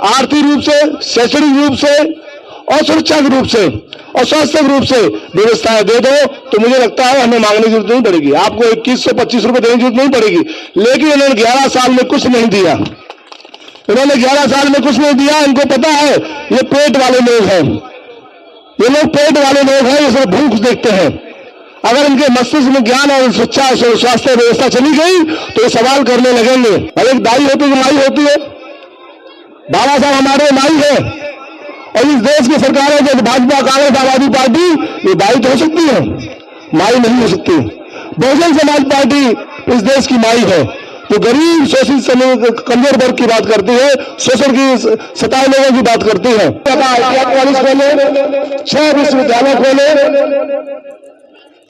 आर्थिक रूप से, शैक्षणिक रूप से और सुरक्षा के रूप से और स्वास्थ्य के रूप से व्यवस्थाएं दे दो, तो मुझे लगता है हमें मांगने की जरूरत नहीं पड़ेगी। आपको 2125 रुपए देने की जरूरत नहीं पड़ेगी। लेकिन इन्होंने 11 साल में कुछ नहीं दिया। इन्होंने 11 साल में कुछ नहीं दिया। इनको पता है ये पेट वाले लोग हैं, ये लोग पेट वाले लोग हैं, ये सिर्फ भूख देखते हैं। अगर इनके मस्तिष्क में ज्ञान और शिक्षा स्वास्थ्य व्यवस्था चली गई तो ये सवाल करने लगेंगे। अरे एक दाई होती है, माई होती है। बाबा साहब हमारे माई है, और इस देश की सरकारें जो भाजपा, कांग्रेस, आम आदमी पार्टी, ये दाई तो हो सकती है, माई नहीं हो सकती। बहुजन समाज पार्टी इस देश की माई है। तो गरीब, शोषित समूह, कमजोर वर्ग की बात करती है, शोषण की, सताए लोगों की बात करती है। कॉलेज खोले, 6 विश्वविद्यालय खोले,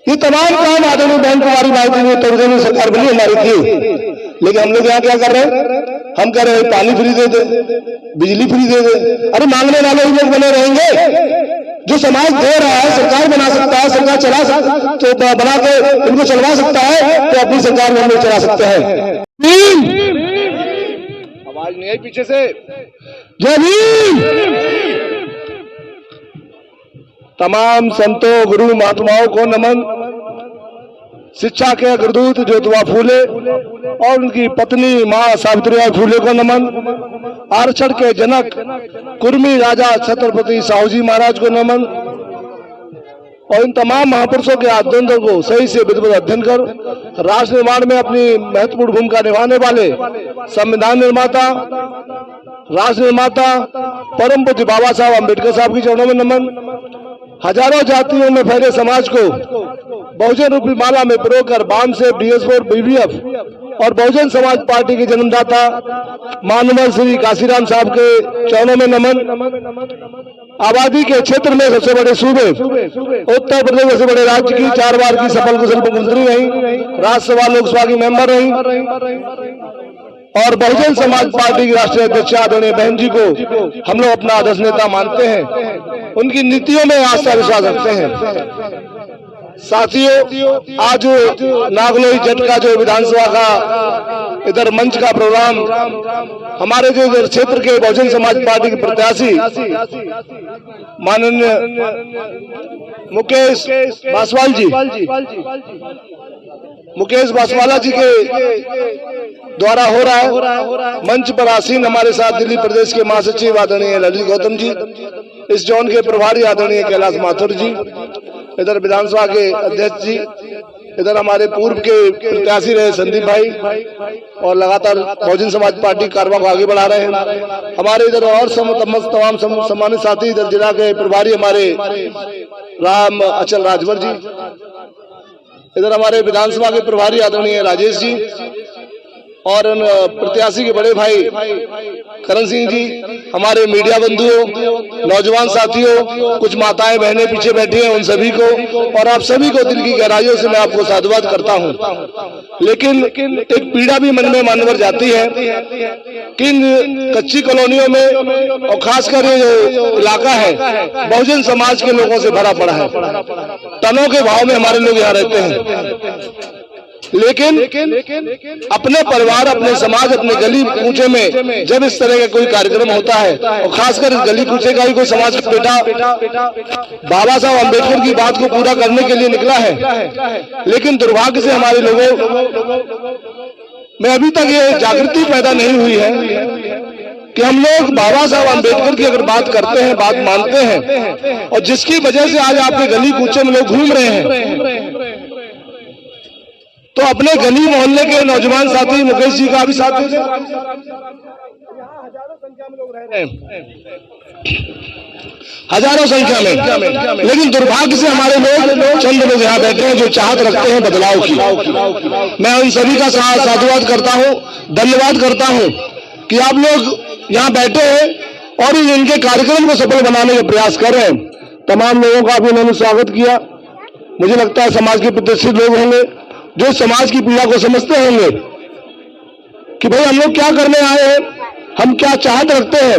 ये तमाम काम आदरणीय बहन कुमारी बाई ने तोड़ने सरकार बनी हमारी थी। लेकिन हम लोग यहाँ क्या कर रहे हैं? हम कह रहे हैं पानी फ्री दे दे, बिजली फ्री दे दे। अरे मांगने वाले ही लोग बने रहेंगे। जो समाज दे रहा है, सरकार बना सकता है, सरकार चला सकता तो बना के इनको चलवा सकता है, तो अपनी सरकार में हम लोग चला सकते हैं। आवाज नहीं आई पीछे से। जय भीम। तमाम संतों, गुरु, महात्माओं को नमन। शिक्षा के अग्रदूत ज्योतिबा फूले और उनकी पत्नी मां सावित्रीबाई फूले को नमन। आरक्षण के जनक कुर्मी राजा छत्रपति साहूजी महाराज को नमन। और इन तमाम महापुरुषों के आदर्शों को सही से विधिवत अध्ययन कर राष्ट्र निर्माण में अपनी महत्वपूर्ण भूमिका निभाने वाले संविधान निर्माता, राष्ट्र निर्माता परम पूज्य बाबा साहब अम्बेडकर साहब की चरणों में नमन। हजारों जातियों में फैले समाज को बहुजन रूपी माला में पिरोकर बामसेफ, डीएस4, बीबीएफ और बहुजन समाज पार्टी के जन्मदाता माननीय श्री काशीराम साहब के चरणों में नमन। आबादी के क्षेत्र में सबसे बड़े सूबे उत्तर प्रदेश, सबसे बड़े राज्य की 4 बार की सफल कुशल मुख्यमंत्री रही, राज्यसभा, लोकसभा की मेंबर रही और बहुजन समाज पार्टी की राष्ट्रीय अध्यक्ष आदरणीय बहन जी को हम लोग अपना आदर्श नेता मानते हैं। उनकी नीतियों में आस्था विश्वास रखते हैं। साथियों, आज नागलोई जट का जो विधानसभा का इधर मंच का प्रोग्राम, हमारे जो इधर क्षेत्र के बहुजन समाज पार्टी के प्रत्याशी माननीय मुकेश बासवाल जी, मुकेश बासवाला जी के द्वारा हो रहा है। मंच पर आसीन हमारे साथ दिल्ली प्रदेश के महासचिव आदरणीय ललित गौतम जी, इस जोन के प्रभारी आदरणीय कैलाश माथुर जी, इधर विधानसभा के अध्यक्ष जी, इधर हमारे पूर्व के प्रत्याशी रहे संदीप भाई और लगातार बहुजन समाज पार्टी कारवा को आगे बढ़ा रहे हैं। हमारे इधर और तमाम सम्मानित साथी, इधर जिला के प्रभारी हमारे राम अचल राजवर जी, इधर हमारे विधानसभा के प्रभारी आदरणीय राजेश जी और प्रत्याशी के बड़े भाई करण सिंह जी, हमारे मीडिया बंधुओं, नौजवान साथियों, कुछ माताएं बहनें पीछे बैठी हैं, उन सभी को और आप सभी को दिल की गहराइयों से मैं आपको साधुवाद करता हूं। लेकिन एक पीड़ा भी मन में मानवर जाती है कि इन कच्ची कॉलोनियों में और खासकर ये जो इलाका है बहुजन समाज के लोगों से भरा पड़ा है। टनों के भाव में हमारे लोग यहाँ रहते हैं, लेकिन अपने परिवार, अपने समाज, अपने गली कूचे में जब इस तरह का कोई कार्यक्रम होता है और खासकर इस गली कूचे का ही कोई समाज का बेटा बाबा साहब अम्बेडकर की बात को पूरा करने के लिए निकला है, लेकिन दुर्भाग्य से हमारे लोगों में अभी तक ये जागृति पैदा नहीं हुई है कि हम लोग बाबा साहब अम्बेडकर की अगर बात करते हैं, बात मानते हैं और जिसकी वजह से आज आपके गली कूचे में लोग घूम रहे हैं, तो अपने गली मोहल्ले के नौजवान साथी मुकेश जी का भी साथ दीजिए। हजारों संख्या में लोग रह रहे हैं, हजारों संख्या में, लेकिन दुर्भाग्य से हमारे लोग चंद लोग यहाँ बैठे हैं जो चाहत रखते हैं बदलाव की। मैं उन सभी का साधुवाद करता हूँ, धन्यवाद करता हूँ कि आप लोग यहाँ बैठे हैं और इनके कार्यक्रम को सफल बनाने का प्रयास कर रहे हैं। तमाम लोगों का भी उन्होंने स्वागत किया। मुझे लगता है समाज के प्रतिष्ठित लोग होंगे जो समाज की पीड़ा को समझते होंगे कि भाई हम लोग क्या करने आए हैं, हम क्या चाहत रखते हैं।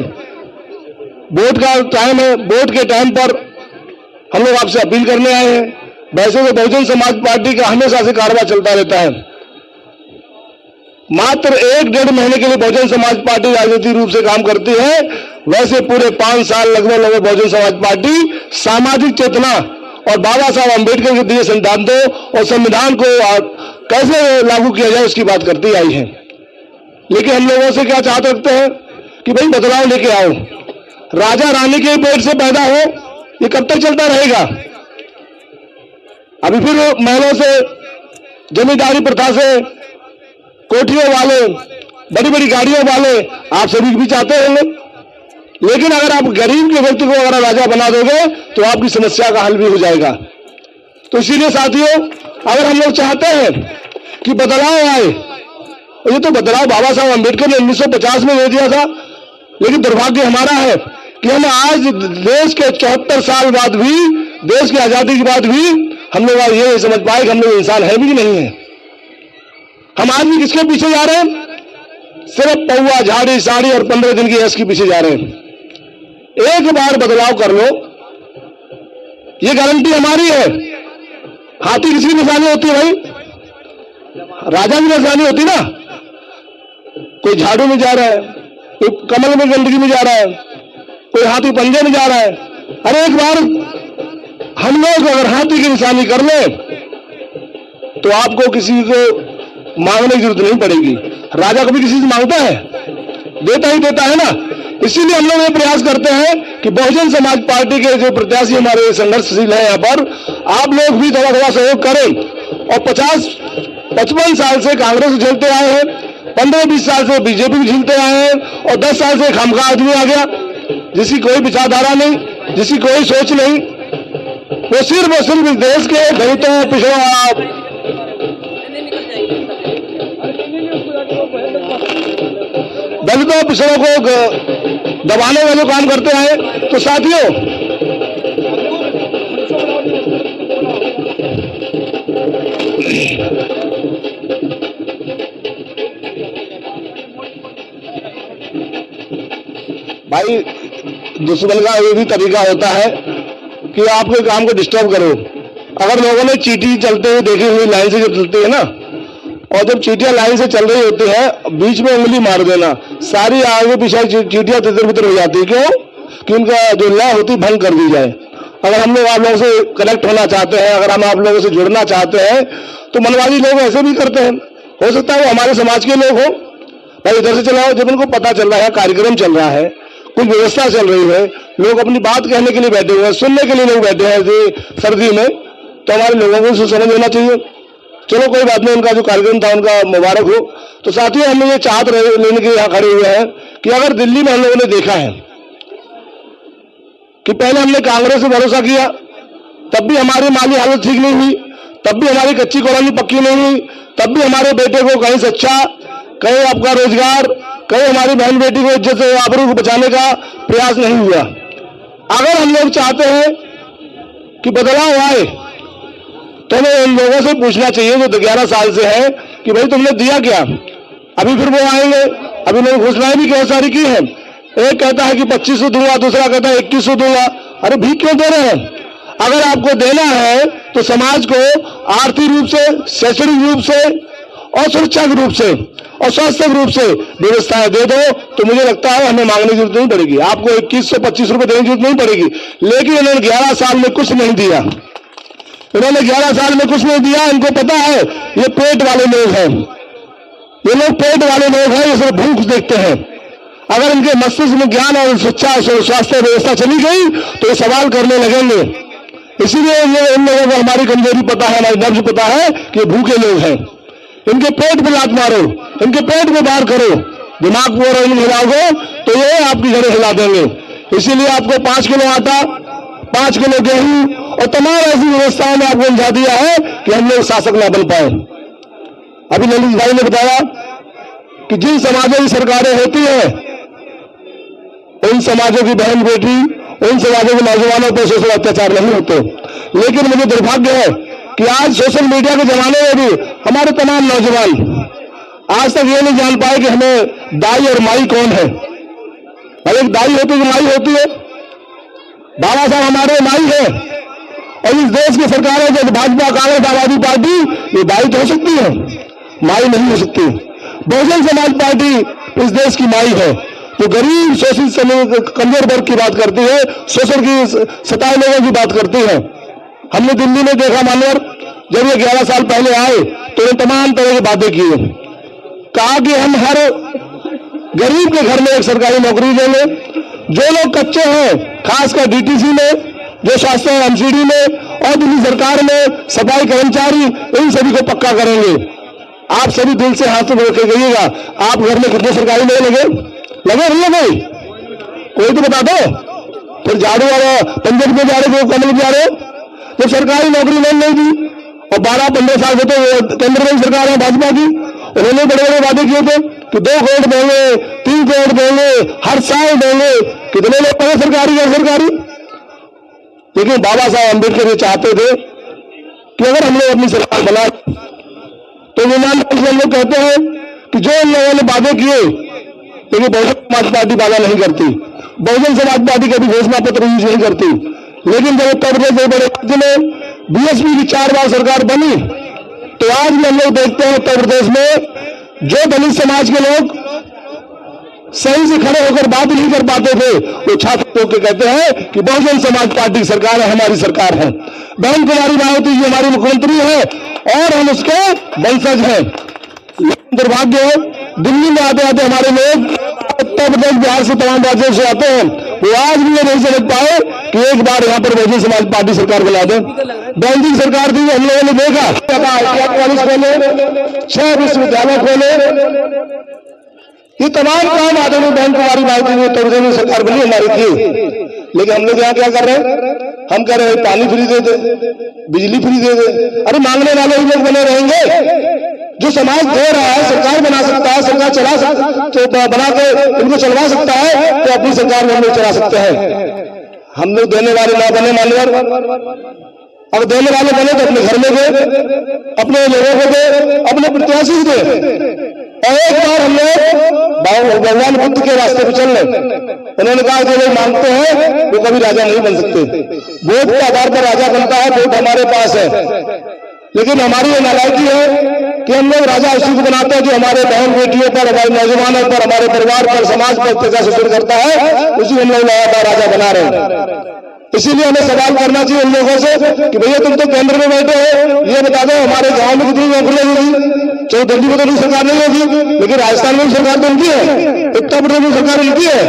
वोट का टाइम है, वोट के टाइम पर हम लोग आपसे अपील करने आए हैं। वैसे तो बहुजन समाज पार्टी का हमेशा से कारवा चलता रहता है, मात्र 1-1.5 महीने के लिए बहुजन समाज पार्टी राजनीतिक रूप से काम करती है, वैसे पूरे 5 साल लगभग बहुजन समाज पार्टी सामाजिक चेतना और बाबा साहब अम्बेडकर के दिए सिद्धांतों और संविधान को कैसे लागू किया जाए उसकी बात करती आई है। लेकिन हम लोगों से क्या चाहते रखते हैं कि भाई बदलाव लेके आओ, राजा रानी के पेट से पैदा हो, ये कब तक चलता रहेगा? अभी फिर महलों से, जमींदारी प्रथा से, कोठियों वाले, बड़ी बड़ी गाड़ियों वाले आप सभी भी चाहते होंगे, लेकिन अगर आप गरीब के व्यक्ति को अगर राजा बना दोगे तो आपकी समस्या का हल भी हो जाएगा। तो इसीलिए साथियों, अगर हम लोग चाहते हैं कि बदलाव आए, ये तो बदलाव बाबा साहब अम्बेडकर ने 1950 में दे दिया था, लेकिन दुर्भाग्य हमारा है कि हम आज देश के 74 साल बाद भी, देश की आजादी के बाद भी हम लोग आज ये समझ पाए कि हम लोग इंसान है भी नहीं है। हम आदमी किसके पीछे जा रहे हैं? सिर्फ पौवा, झाड़ी, साड़ी और 15 दिन की ऐश के पीछे जा रहे हैं। एक बार बदलाव कर लो, ये गारंटी हमारी है। हाथी किसकी निशानी होती है भाई? राजा की निशानी होती ना। कोई झाड़ू में जा रहा है, कोई कमल में गंदगी में जा रहा है, कोई हाथी पंजे में जा रहा है। अरे एक बार हम लोग अगर हाथी की निशानी कर ले तो आपको किसी को मांगने की जरूरत नहीं पड़ेगी। राजा कभी किसी से मांगता है? देता ही देता है ना। इसीलिए हम लोग ये प्रयास करते हैं कि बहुजन समाज पार्टी के जो प्रत्याशी हमारे संघर्षशील है, यहाँ पर आप लोग भी थोड़ा थोड़ा सहयोग करें। और 50-55 साल से कांग्रेस झेलते आए हैं, 15-20 साल से बीजेपी भी झेलते आए हैं, और 10 साल से खामखा आदमी आ गया जिसकी कोई विचारधारा नहीं, जिसकी कोई सोच नहीं। वो सिर्फ देश के दलितों, पिछड़ों, दलितों पिछड़ों को दबाने का जो काम करते हैं। तो साथियों, भाई दुश्मन का ये भी तरीका होता है कि आपके काम को डिस्टर्ब करो। अगर लोगों ने चींटी चलते हुए देखी हुई लाइन से जब चलती है ना, और जब चींटियां लाइन से चल रही होती है, बीच में उंगली मार देना, सारी आगे पीछे चींटियां तितर-बितर हो जाती है। क्यों? कि उनका जो लय होती भंग कर दी जाए। अगर हम लोग आप लोगों से कनेक्ट होना चाहते हैं, अगर हम आप लोगों से जुड़ना चाहते हैं, तो मनवादी लोग ऐसे भी करते हैं। हो सकता है वो हमारे समाज के लोग हो, भाई इधर से चलाओ। जब उनको पता चल रहा है, कार्यक्रम चल रहा है, कुछ व्यवस्था चल रही है, लोग अपनी बात कहने के लिए बैठे हुए हैं, सुनने के लिए लोग बैठे हैं सर्दी में, तो हमारे लोगों को समझ होना चाहिए। चलो कोई बात नहीं, उनका जो कार्यक्रम था उनका मुबारक हो। तो साथियों, हम ये चाहत लेने के यहाँ खड़े हुए हैं कि अगर दिल्ली में हम लोगों ने देखा है कि पहले हमने कांग्रेस से भरोसा किया, तब भी हमारी माली हालत ठीक नहीं हुई, तब भी हमारी कच्ची कॉलोनी पक्की नहीं हुई, तब भी हमारे बेटे को कहीं सच्चा, कहीं आपका रोजगार, कहीं हमारी बहन बेटी को इज्जत से आबरू को बचाने का प्रयास नहीं हुआ। अगर हम लोग चाहते हैं कि बदलाव आए, तो हमें इन लोगों से पूछना चाहिए जो 11 साल से है कि भाई तुमने दिया क्या? अभी फिर वो आएंगे, अभी लोग घोषणाएं भी बहुत सारी की है। एक कहता है कि 2500 दूंगा, दूसरा कहता है 2100 दूंगा। अरे भी क्यों दे रहे हैं? अगर आपको देना है तो समाज को आर्थिक रूप से, शैक्षणिक रूप से और सुरक्षा के रूप से और स्वास्थ्य रूप से व्यवस्थाएं दे दो, तो मुझे लगता है हमें मांगने की जरूरत नहीं पड़ेगी। आपको 2125 रुपए देने की जरूरत नहीं पड़ेगी। लेकिन इन्होंने 11 साल में कुछ नहीं दिया। इन्होंने 11 साल में कुछ नहीं दिया। इनको पता है ये पेट वाले लोग हैं, ये लोग पेट वाले लोग हैं, ये सिर्फ भूख देखते हैं। अगर इनके मस्तिष्क में ज्ञान और शिक्षा और स्वास्थ्य व्यवस्था चली गई तो ये सवाल करने लगेंगे। इसीलिए ये इन लोगों को हमारी कमजोरी पता है, हमारी नब्ज पता है कि भूखे लोग हैं। इनके पेट में लात मारो, इनके पेट में वार करो, दिमाग को नहीं हिलाओगे तो ये आपकी जड़ें हिला देंगे। इसीलिए आपको 5 किलो आटा, 5 किलो गेहूं और तमाम ऐसी व्यवस्थाओं में आपको उलझा दिया है कि हम लोग शासक न बन पाए। अभी ललित भाई ने बताया कि जिन समाजों की सरकारें होती है, उन समाजों की बहन बेटी, उन समाजों के नौजवानों पर सोशल अत्याचार नहीं होते। लेकिन मुझे दुर्भाग्य है कि आज सोशल मीडिया के जमाने में भी हमारे तमाम नौजवान आज तक ये नहीं जान पाए कि हमें दाई और माई कौन है। और एक दाई होती है, माई होती है। बाबा साहब हमारे माई है, और इस देश की सरकार है जैसे भाजपा, कांग्रेस, आम आदमी पार्टी, ये दाई तो हो सकती है, माई नहीं हो सकती। बहुजन समाज पार्टी इस देश की माई है, जो गरीब शोषित कमजोर वर्ग की बात करती है, शोषण की सताए लोगों की बात करती है। हमने दिल्ली में देखा मान्यवर, जब ये 11 साल पहले आए तो ये तमाम तरह की बातें की, कहा कि हम हर गरीब के घर में एक सरकारी नौकरी देंगे, जो लोग कच्चे हैं खासकर डीटीसी में, जो शासन एमसीडी में और दिल्ली सरकार में सफाई कर्मचारी, इन सभी को पक्का करेंगे। आप सभी दिल से हाथ में रखे गइएगा, आप घर में कितने सरकारी लोग लगे नहीं लगे, कोई तो बता दो। फिर झाड़ू वाला पंजाब में जा रहे थे, कमल में जा रहे, जब सरकारी नौकरी नहीं दी और 12-15 साल से तो केंद्र में सरकार है भाजपा की, उन्होंने बड़े बड़े वादे किए थे कि 2 करोड़ देंगे, 3 करोड़ देंगे, हर साल देंगे। कितने लोग पढ़े सरकारी गैर सरकारी? लेकिन बाबा साहब अम्बेडकर ये चाहते थे कि अगर हम लोग अपनी सरकार बनाए तो ईमानदारी से हम लोग कहते हैं कि जो इन लोगों ने वादे किए, लेकिन बहुजन समाज पार्टी वादा नहीं करती, बहुजन समाज पार्टी कभी घोषणा पत्र यूज नहीं करती। लेकिन जब उत्तर प्रदेश के बड़े राज्य में बीएसपी की 4 बार सरकार बनी, तो आज भी हम लोग देखते हैं उत्तर प्रदेश में जो दलित समाज के लोग सही से खड़े होकर बात नहीं कर पाते थे, वो छात्र होकर कहते हैं कि बहुजन समाज पार्टी सरकार है, हमारी सरकार है, बहन कुमारी मायावती जी हमारी मुख्यमंत्री है और हम उसके वंशज हैं। दुर्भाग्य है, दिल्ली में आते आते हमारे लोग उत्तर प्रदेश बिहार से तमाम राज्यों से आते हैं, वो आज भी ये नहीं समझ पाए कि एक बार यहाँ पर बहुजन समाज पार्टी सरकार बना दें। बैंकिंग सरकार थी, हम लोगों ने देखा कॉलेज खोले, 6 विश्वविद्यालय खोले, ये तमाम काम आदरणीय बहन कुमारी मायावती ने उत्तर प्रदेश में सरकार बनी हमारी थी। लेकिन हम लोग यहाँ क्या कर रहे हैं? हम कह रहे हैं पानी फ्री दे दे, बिजली फ्री दे दे। अरे मांगने वाले ही लोग बने रहेंगे, जो समाज दे रहा है सरकार बना सकता है, सरकार चला सकता तो बना के इनको चलवा सकता है, तो अपनी सरकार में हम लोग चला सकते हैं। हम लोग देने वाले ना बने मान्यवर, अब देने वाले बने तो अपने घर में दे, अपने लोगों को दे, अपने प्रत्याशी दे। और एक बार हम लोग भगवान बुद्ध के रास्ते पर चल रहे, उन्होंने कहा जो लोग मांगते हैं वो कभी राजा नहीं बन सकते, वोट के आधार पर राजा बनता है, वोट हमारे पास है। लेकिन हमारी ये नालायकी है कि हम लोग राजा उसी को बनाते हैं जो हमारे बहन बेटियों पर, हमारे नौजवानों पर, हमारे परिवार पर, समाज पर अत्याचार शोषण करता है, उसी हम लोग लगातार राजा बना रहे हैं। इसीलिए हमें सवाल करना चाहिए उन लोगों से कि भैया तुम तो केंद्र में बैठे हो, ये बता दो हमारे गांव में कितनी नौकरियां होगी? चलो दिल्ली में तो नहीं सरकार नहीं होगी, लेकिन राजस्थान में भी सरकार तो उनकी है, उत्तर प्रदेश में सरकार उनकी है।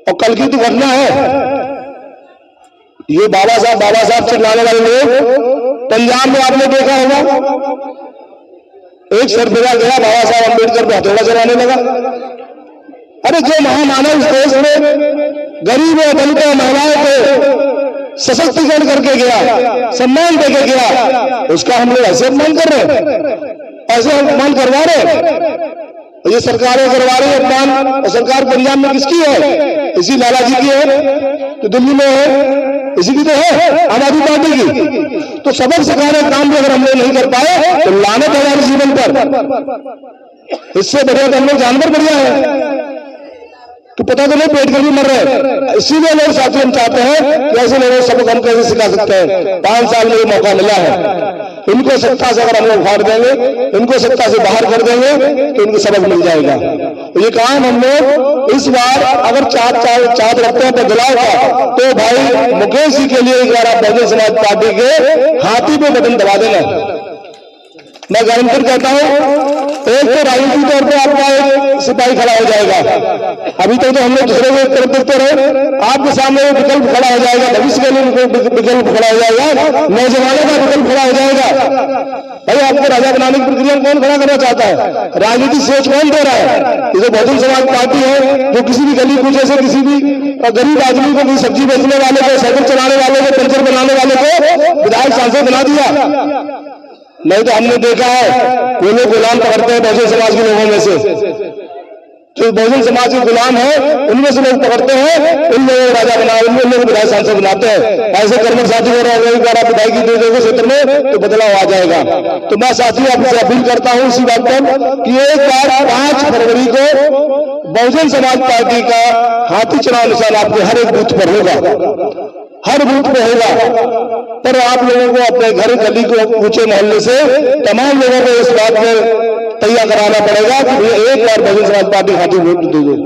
और कल की तो घटना है, ये बाबा साहब चिल्लाने वाले लोग पंजाब में आपने देखा होगा, एक सरदार गया बाबा साहब अम्बेडकर पे हथौड़ा चलाने लगा। अरे जो महामानव इस देश में गरीबों, दलितों, महिलाओं को सशक्तिकरण करके गया, सम्मान देके गया, उसका हम लोग ऐसे अपमान कर रहे हैं, ऐसे अपमान करवा रहे हैं। ये सरकारें करवा रही है अपमान, और सरकार पंजाब में किसकी है? इसी लाला जी की है, तो दिल्ली में है, इसी की तो है, आम आदमी पार्टी की। तो सबक सिखाने काम भी अगर हम लोग नहीं कर पाए तो लानत है हमारे जीवन पर। इससे बढ़िया तो हम लोग जानवर बढ़िया है, तो पता तो नहीं पेट कर भी मर रहे। इसीलिए लोग साथी हम चाहते हैं कि ऐसे लोगों सबक हम कैसे सिखा सकते हैं। 5 साल में ये मौका मिला है, इनको सत्ता से अगर हम लोग उखाड़ देंगे, इनको सत्ता से बाहर कर देंगे तो इनको सबक मिल जाएगा। तो ये काम हम लोग इस बार अगर चाहत रखते हैं बदलाव का, तो भाई मुकेश जी के लिए एक बार आप बहुजन समाज पार्टी के हाथी पे बटन दबा देना। मैं गारंटी कहता हूं, एक तो राजनीतिक तौर पर आपका एक सिपाही खड़ा हो जाएगा। अभी तक तो हम लोग दूसरे को तरफ देखते रहे, आपके सामने एक विकल्प खड़ा हो जाएगा, भविष्य के लिए विकल्प खड़ा हो जाएगा, नौजवानों का विकल्प खड़ा हो जाएगा। भाई आपको राजा बनाने की प्रक्रिया में कौन खड़ा करना चाहता है? राजनीतिक सोच कौन दे रहा है? ये तो बहुजन समाज पार्टी है, जो किसी भी गली कूचे से किसी भी गरीब आदमी को, सब्जी बेचने वाले को, साइकिल चलाने वाले को, पंचर बनाने वाले को विधायक सांसद बना दिया। नहीं तो हमने देखा है वो लोग गुलाम पकड़ते हैं बहुजन समाज के लोगों में से, जो बहुजन समाज के गुलाम है उनमें से लोग पकड़ते हैं, उन लोगों को राजा बनाए, उन लोगों को विधायक सांसद बनाते हैं। ऐसे कर्मक साथी हो रहे हैं, विधायकी दे देंगे क्षेत्र में तो बदलाव आ जाएगा। तो मैं साथी आपसे अपील करता हूं इसी बात पर कि एक बार 5 फरवरी को बहुजन समाज पार्टी का हाथी चुनाव निशान आपके हर एक बूथ पर होगा। हर बूथ पे होगा, पर आप लोगों को अपने घर गली को ऊंचे मोहल्ले से तमाम लोगों को इस बात में तैयार कराना पड़ेगा कि भैया एक बार बहुजन समाज पार्टी खातिर वोट दीजिए।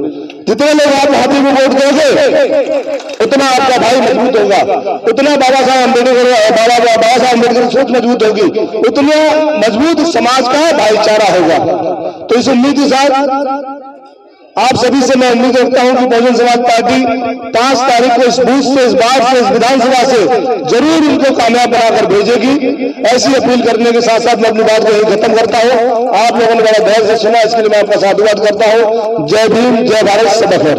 जितने लोग आप हाथी को वोट दोगे उतना आपका भाई मजबूत होगा, उतना बाबा साहब अम्बेडकर की सोच मजबूत होगी, उतना मजबूत समाज का भाईचारा होगा। तो इस उम्मीद के साथ आप सभी से मैं उम्मीद रखता हूं कि बहुजन समाज पार्टी 5 तारीख को इस बूथ से, इस बार से, इस विधानसभा से जरूर इनको कामयाब बनाकर भेजेगी। ऐसी अपील करने के साथ साथ मैं अपनी बात को यही खत्म करता हूं। आप लोगों ने बड़ा धैर्य से सुना, इसके लिए मैं आपका साधुवाद करता हूं। जय भीम, जय भारत, सब खैर।